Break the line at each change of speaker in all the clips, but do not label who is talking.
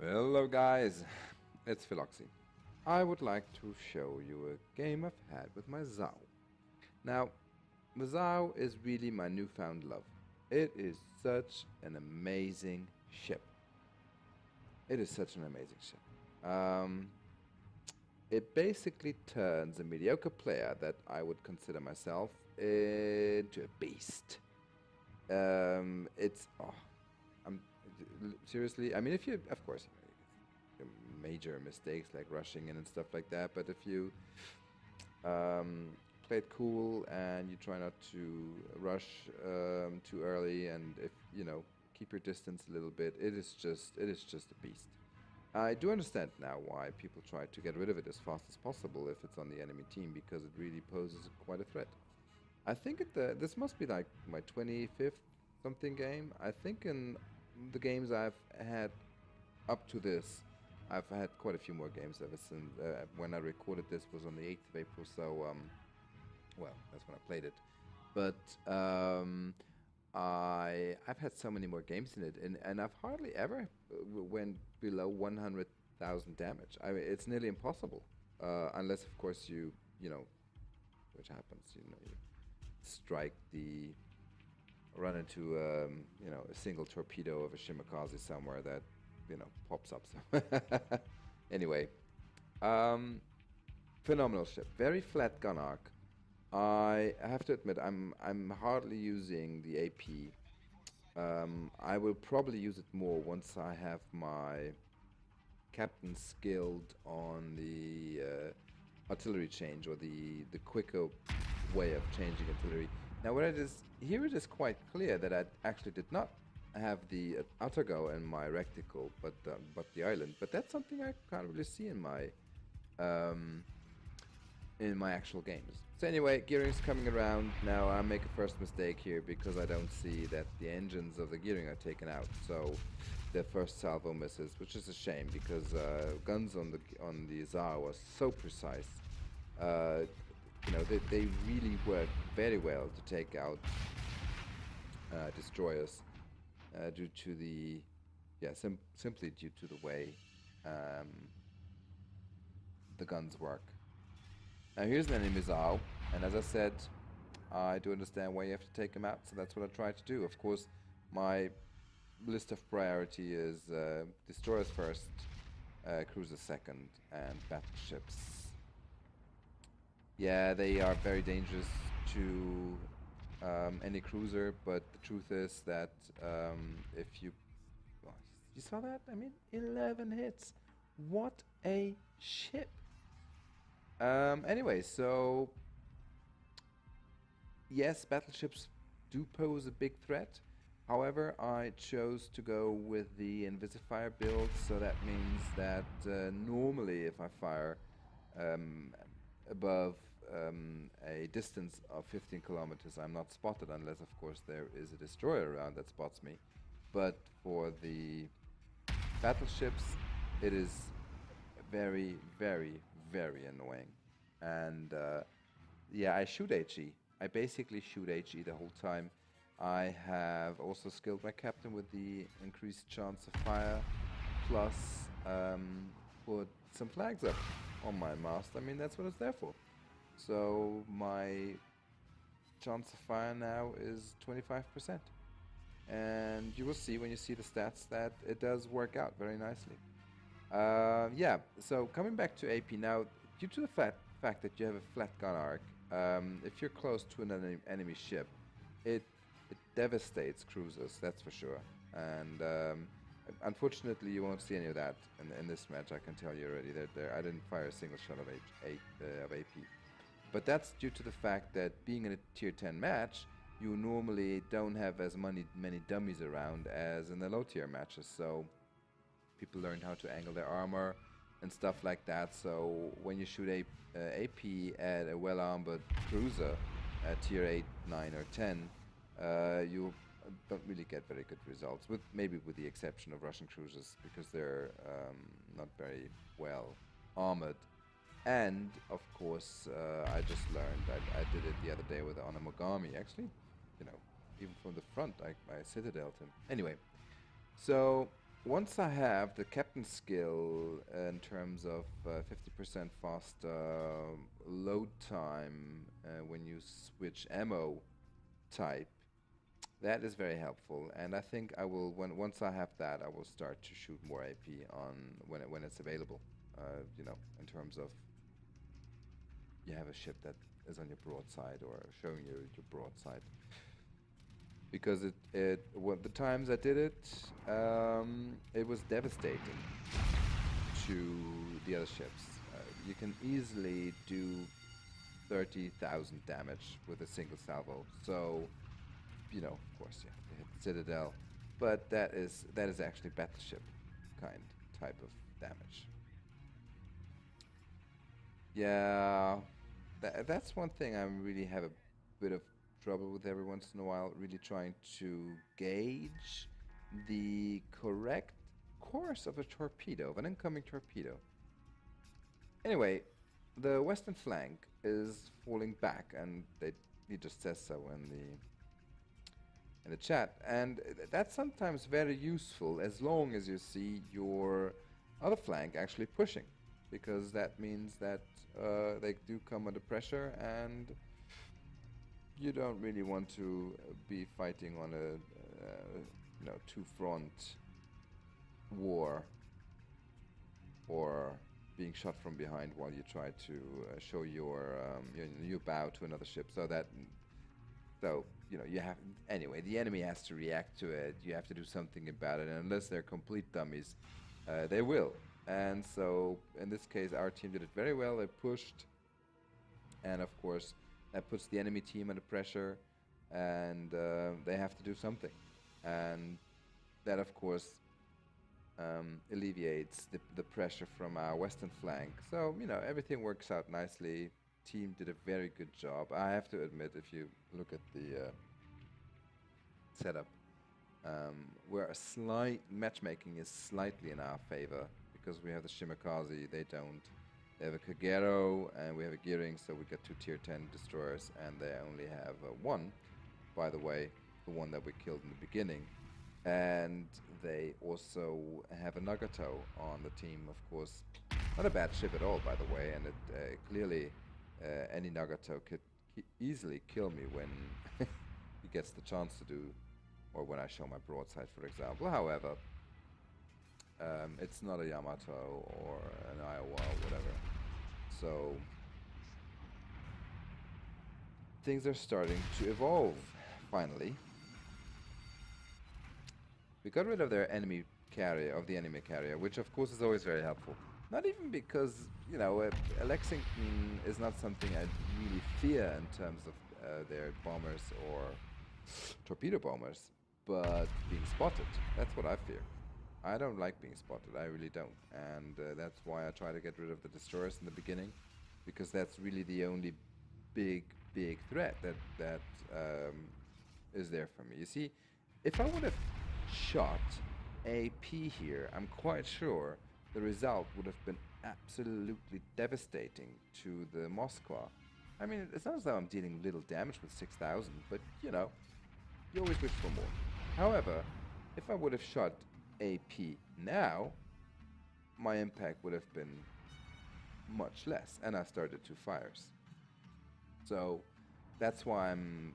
Hello guys, it's Philoxy. I would like to show you a game I've had with my Zao. Now, the Zao is really my newfound love. It is such an amazing ship. It is such an amazing ship. It basically turns a mediocre player that I would consider myself into a beast. It's I'm seriously. I mean, if you, of course, major mistakes like rushing in and stuff like that. But if you play it cool and you try not to rush too early, and if keep your distance a little bit, it is just a beast. I do understand now why people try to get rid of it as fast as possible if it's on the enemy team, because it really poses quite a threat. I think this must be like my 25th something game. I think in the games I've had up to this, I've had quite a few more games ever since. When I recorded this was on the 8th of April, so well, that's when I played it. But I've had so many more games in it, and I've hardly ever went below 100,000 damage. I mean, it's nearly impossible, unless of course which happens, you strike the run into a single torpedo of a shimakaze somewhere that pops up. So anyway, phenomenal ship, very flat gun arc. I have to admit, I'm hardly using the AP. I will probably use it more once I have my captain skilled on the artillery change, or the quicker way of changing artillery. Now, what it is here, it is quite clear that I actually did not have the Atago in my reticle, but the island. But that's something I can't really see in my actual games. So anyway, gearing's coming around. Now I make a first mistake here because I don't see that the engines of the gearing are taken out. So the first salvo misses, which is a shame because guns on the Zao are so precise. They really work very well to take out destroyers due to the simply due to the way the guns work. Now here's an enemy Zao, and as I said, I do understand why you have to take him out, so that's what I try to do. Of course, my list of priority is destroyers first, cruisers second, and battleships. Yeah, they are very dangerous to any cruiser, but the truth is that if you saw that? I mean, 11 hits. What a ship! Anyway, so yes, battleships do pose a big threat. However, I chose to go with the Invisifire build, so that means that normally if I fire above a distance of 15 kilometers, I'm not spotted, unless of course there is a destroyer around that spots me. But for the battleships, it is very, very, very annoying. And yeah, I shoot HE. I basically shoot HE the whole time. I have also skilled my captain with the increased chance of fire, plus put some flags up on my mast. I mean, that's what it's there for. So my chance of fire now is 25%. And you will see when you see the stats that it does work out very nicely. Yeah, so coming back to AP now, due to the fact that you have a flat gun arc, if you're close to an enemy ship, it devastates cruisers, that's for sure. And unfortunately, you won't see any of that in this match. I can tell you already that I didn't fire a single shot of AP. But that's due to the fact that being in a tier 10 match, you normally don't have as many dummies around as in the low tier matches. So people learn how to angle their armor and stuff like that. So when you shoot AP at a well-armored cruiser at tier 8, 9, or 10, you don't really get very good results, maybe with the exception of Russian cruisers, because they're not very well armored. And of course, I just learned, I did it the other day with the Onamogami. Actually, even from the front, I citadeled him. Anyway, so once I have the captain skill in terms of 50% faster load time when you switch ammo type, that is very helpful. And I think I will, once I have that, I will start to shoot more AP on when it's available. You know, in terms of you have a ship that is on your broadside or showing you your broadside. Because the times I did it, it was devastating to the other ships. You can easily do 30,000 damage with a single salvo. So, you know, of course, you have to hit the Citadel, but that is actually battleship type of damage. Yeah, that's one thing I really have a bit of trouble with every once in a while, really trying to gauge the correct course of a torpedo, of an incoming torpedo. Anyway, the western flank is falling back, and he just says so in the chat, and that's sometimes very useful as long as you see your other flank actually pushing, because that means that they do come under pressure, and you don't really want to be fighting on a you know, two-front war, or being shot from behind while you try to show your bow to another ship. So you know, you have, anyway, the enemy has to react to it. You have to do something about it, and unless they're complete dummies, they will. And so in this case, our team did it very well. They pushed, and of course that puts the enemy team under pressure, and they have to do something, and that of course alleviates the pressure from our western flank. So, you know, everything works out nicely. Team did a very good job. I have to admit, if you look at the setup, where a slight matchmaking is slightly in our favor, because we have the Shimakaze, they don't. They have a Kagero, and we have a Gearing, so we get 2 tier 10 destroyers, and they only have one, by the way, the one that we killed in the beginning. And they also have a Nagato on the team, of course. Not a bad ship at all, by the way, and it clearly any Nagato could easily kill me when he gets the chance to do, or when I show my broadside, for example. However, it's not a Yamato or an Iowa or whatever. So things are starting to evolve, finally. We got rid of their enemy carrier, which of course is always very helpful. Not even because, you know, Lexington is not something I really fear in terms of their bombers or torpedo bombers, but being spotted, that's what I fear. I don't like being spotted, I really don't. And that's why I try to get rid of the destroyers in the beginning, because that's really the only big threat that is there for me. You see, if I would have shot AP here, I'm quite sure the result would have been absolutely devastating to the Moskva. I mean, it's not as though I'm dealing little damage with 6,000, but, you know, you always wish for more. However, if I would have shot AP now, my impact would have been much less, and I started 2 fires. So that's why I'm,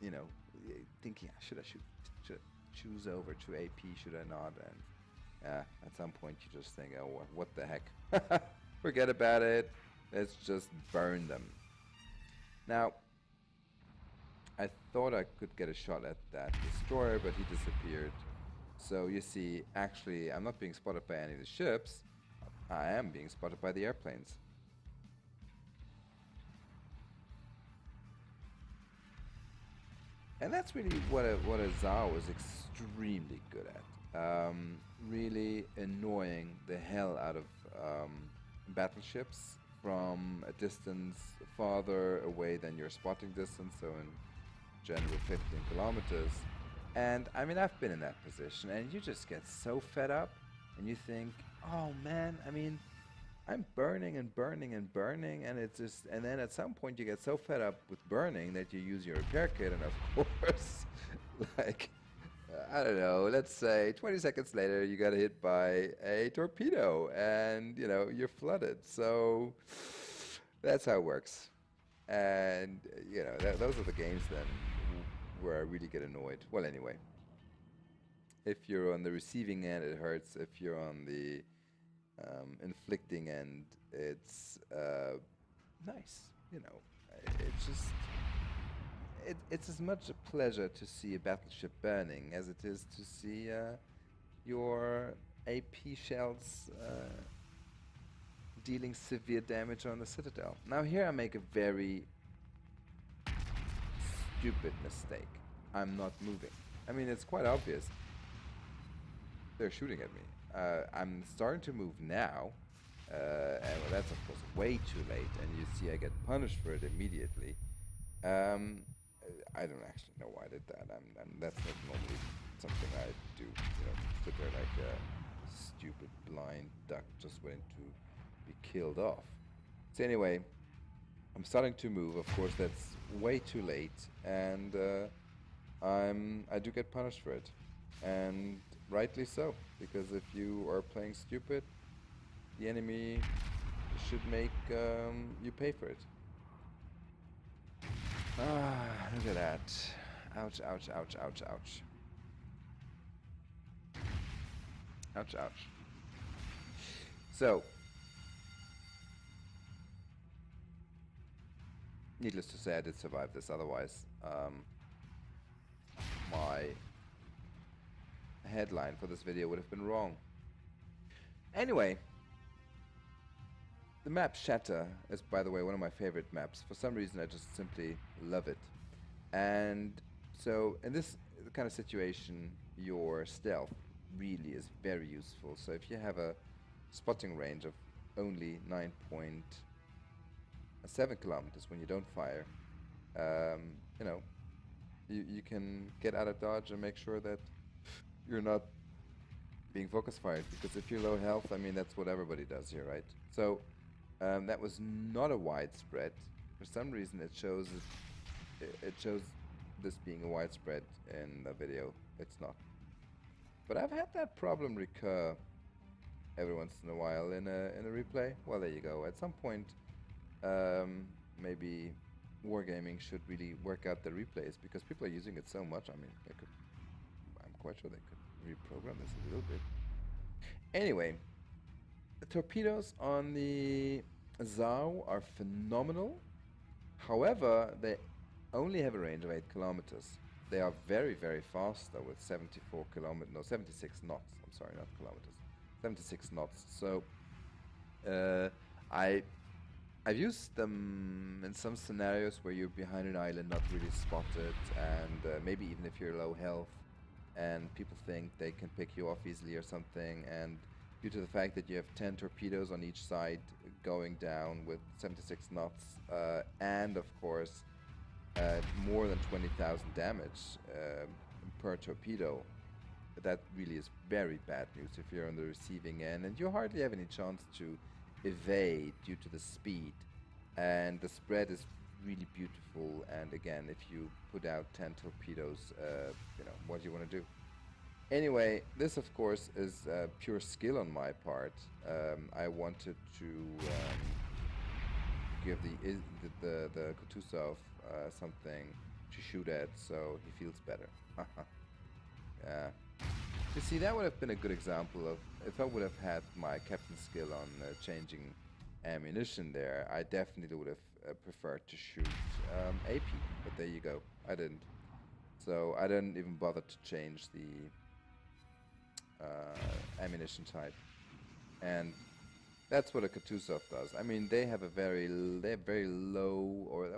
you know, thinking, should I choose over to AP, should I not? And at some point you just think, oh, what the heck? Forget about it. Let's just burn them. Now, I thought I could get a shot at that destroyer, but he disappeared. So you see, actually, I'm not being spotted by any of the ships. I am being spotted by the airplanes. And that's really what a Zao is extremely good at. Really annoying the hell out of battleships from a distance farther away than your spotting distance, so in general 15 kilometers. And I mean, I've been in that position, and you just get so fed up, and you think, oh man, I mean, I'm burning and burning and burning, and it's just, and then at some point you get so fed up with burning that you use your repair kit, and of course, like, I don't know, let's say 20 seconds later you got hit by a torpedo and, you know, you're flooded. So that's how it works. And, you know, those are the games then where I really get annoyed. Well, anyway, if you're on the receiving end, it hurts. If you're on the inflicting end, it's nice. You know, it's just it's as much a pleasure to see a battleship burning as it is to see your AP shells dealing severe damage on the citadel. Now here I make a very stupid mistake. I'm not moving. I mean, it's quite obvious. They're shooting at me. I'm starting to move now, and well, that's of course way too late, and you see I get punished for it immediately. I don't actually know why I did that. That's not normally something I do. You know, sit there like a stupid blind duck just waiting to be killed off. So anyway, I'm starting to move. Of course, that's way too late, and I do get punished for it, and rightly so, because if you are playing stupid, the enemy should make you pay for it. Ah, look at that. Ouch, ouch, ouch, ouch, ouch. Ouch, ouch. So, needless to say, I did survive this, otherwise my headline for this video would have been wrong. Anyway, the map Shatter is, by the way, one of my favorite maps. For some reason, I just simply love it. And so, in this kind of situation, your stealth really is very useful. So if you have a spotting range of only 9.7 kilometers when you don't fire, you know, you can get out of dodge and make sure that you're not being focus fired, because if you're low health, I mean, that's what everybody does here, right? So that was not a widespread. For some reason, it shows this being a widespread in the video. It's not. But I've had that problem recur every once in a while in a replay. Well, there you go. At some point, maybe Wargaming should really work out the replays, because people are using it so much. I mean, I'm quite sure they could reprogram this a little bit. Anyway, the torpedoes on the Zao are phenomenal. However, they only have a range of 8 kilometers. They are very, very fast though, with 76 knots. I'm sorry, not kilometers. 76 knots. So I've used them in some scenarios where you're behind an island, not really spotted, and maybe even if you're low health and people think they can pick you off easily or something, and due to the fact that you have 10 torpedoes on each side going down with 76 knots, and of course more than 20,000 damage per torpedo, that really is very bad news if you're on the receiving end, and you hardly have any chance to evade due to the speed, and the spread is really beautiful. And again, if you put out 10 torpedoes, you know, what do you want to do? Anyway, this of course is pure skill on my part. I wanted to give the Kutuzov something to shoot at, so he feels better. Yeah. You see, that would have been a good example of if I would have had my captain skill on changing ammunition there. I definitely would have preferred to shoot AP, but there you go. I didn't. So I didn't even bother to change the ammunition type, and that's what a Kutuzov does. I mean, they have very low, or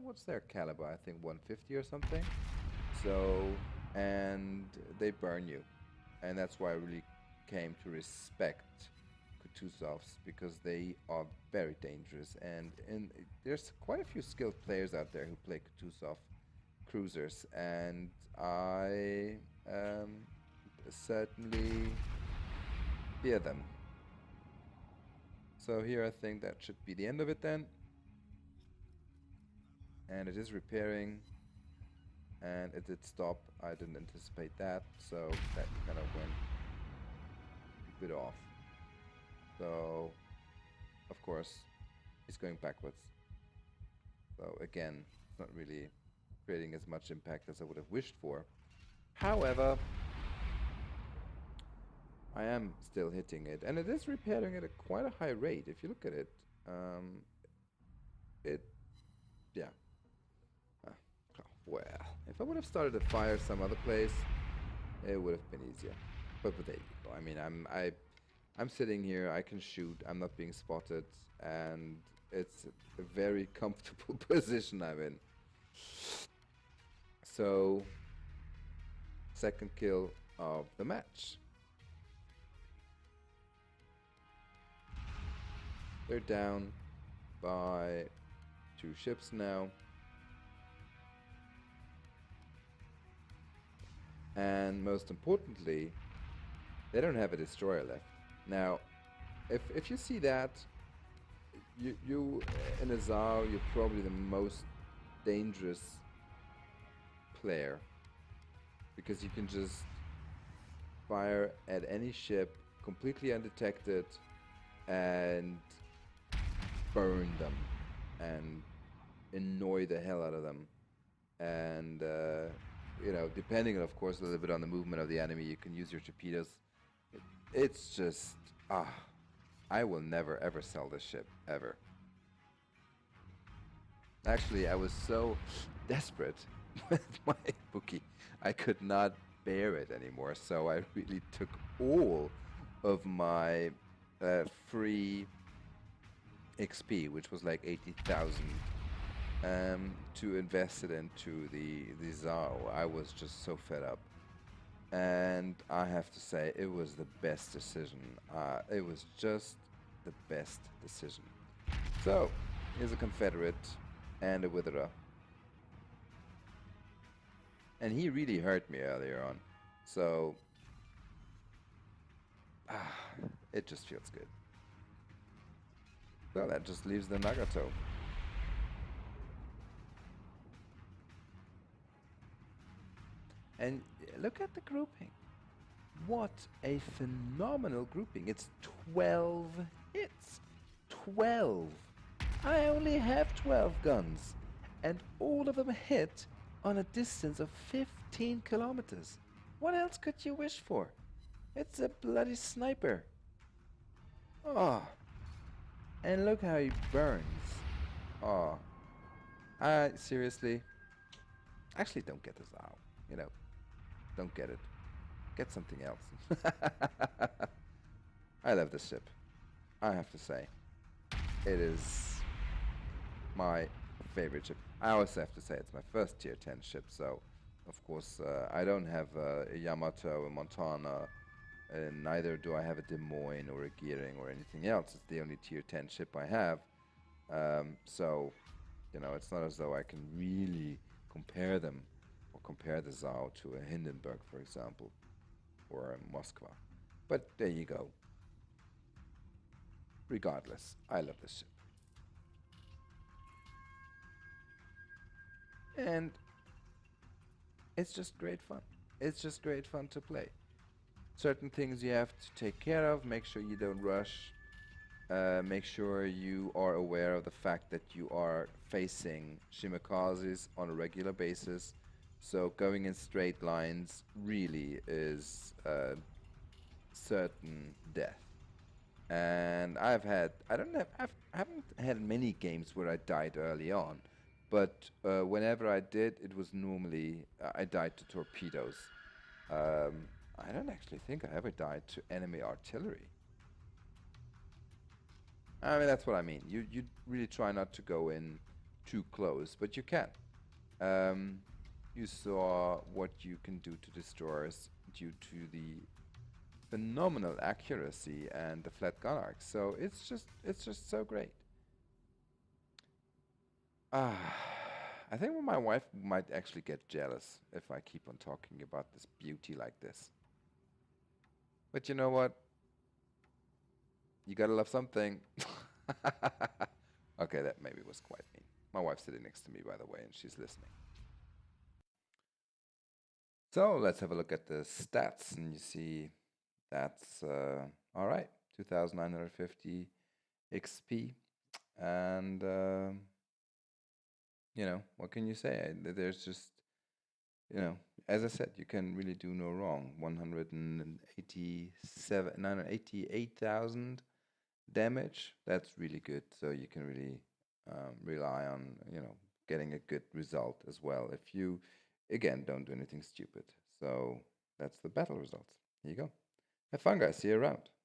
what's their caliber? I think 150 or something. So, and they burn you, and that's why I really came to respect Kutuzovs, because they are very dangerous, and there's quite a few skilled players out there who play Kutuzov cruisers, and I certainly fear them. So here I think that should be the end of it then, and it is repairing. and it did stop. I didn't anticipate that, so that kind of went a bit off. So, of course, he's going backwards. So again, it's not really creating as much impact as I would have wished for. However, I am still hitting it, and it is repairing at quite a high rate. If you look at it, it, yeah. Uh, well, if I would have started a fire some other place, it would have been easier. But there you go. I mean, I'm sitting here. I can shoot. I'm not being spotted, and it's a very comfortable position I'm in. So, second kill of the match. They're down by 2 ships now. And most importantly, they don't have a destroyer left. Now, if you see that, you in a ZAO, you're probably the most dangerous player, because you can just fire at any ship completely undetected and burn them and annoy the hell out of them. And you know, depending on, of course, a little bit on the movement of the enemy, you can use your torpedoes. It's just, I will never ever sell this ship, ever. Actually, I was so desperate with my bookie, I could not bear it anymore, so I really took all of my free XP, which was like 80,000, to invest it into the ZAO. I was just so fed up, and I have to say it was the best decision. It was just the best decision. So here's a Confederate and a Witherer, and he really hurt me earlier on, so it just feels good. Well, that just leaves the Nagato. And look at the grouping. What a phenomenal grouping. It's 12 hits. 12. I only have 12 guns, and all of them hit on a distance of 15 kilometers. What else could you wish for? It's a bloody sniper. Oh. And look how he burns. Oh. I seriously, actually don't get this out. You know, don't get it. Get something else. I love this ship. I have to say, it is my favorite ship. I also have to say it's my first tier 10 ship, so of course I don't have a Yamato, a Montana, and neither do I have a Des Moines or a Gearing or anything else. It's the only tier 10 ship I have. So, you know, it's not as though I can really compare them or compare the ZAO to a Hindenburg, for example, or a Moskva. But there you go. Regardless, I love this ship. And it's just great fun. It's just great fun to play. Certain things you have to take care of. Make sure you don't rush. Make sure you are aware of the fact that you are facing shimikazes on a regular basis. So going in straight lines really is certain death. And I haven't had many games where I died early on, but whenever I did, it was normally I died to torpedoes. I don't actually think I ever died to enemy artillery. I mean, that's what I mean. You really try not to go in too close, but you can. You saw what you can do to destroyers due to the phenomenal accuracy and the flat gun arc. So it's just so great. I think my wife might actually get jealous if I keep on talking about this beauty like this. But you know what? You gotta love something. Okay, that maybe was quite mean. My wife's sitting next to me, by the way, and she's listening. So let's have a look at the stats, and you see that's all right. 2,950 XP, and you know, what can you say? There's just, you know, as I said, you can really do no wrong. 988,000 damage. That's really good. So you can really rely on, you know, getting a good result as well. If you, again, don't do anything stupid. So that's the battle results. Here you go. Have fun, guys. See you around.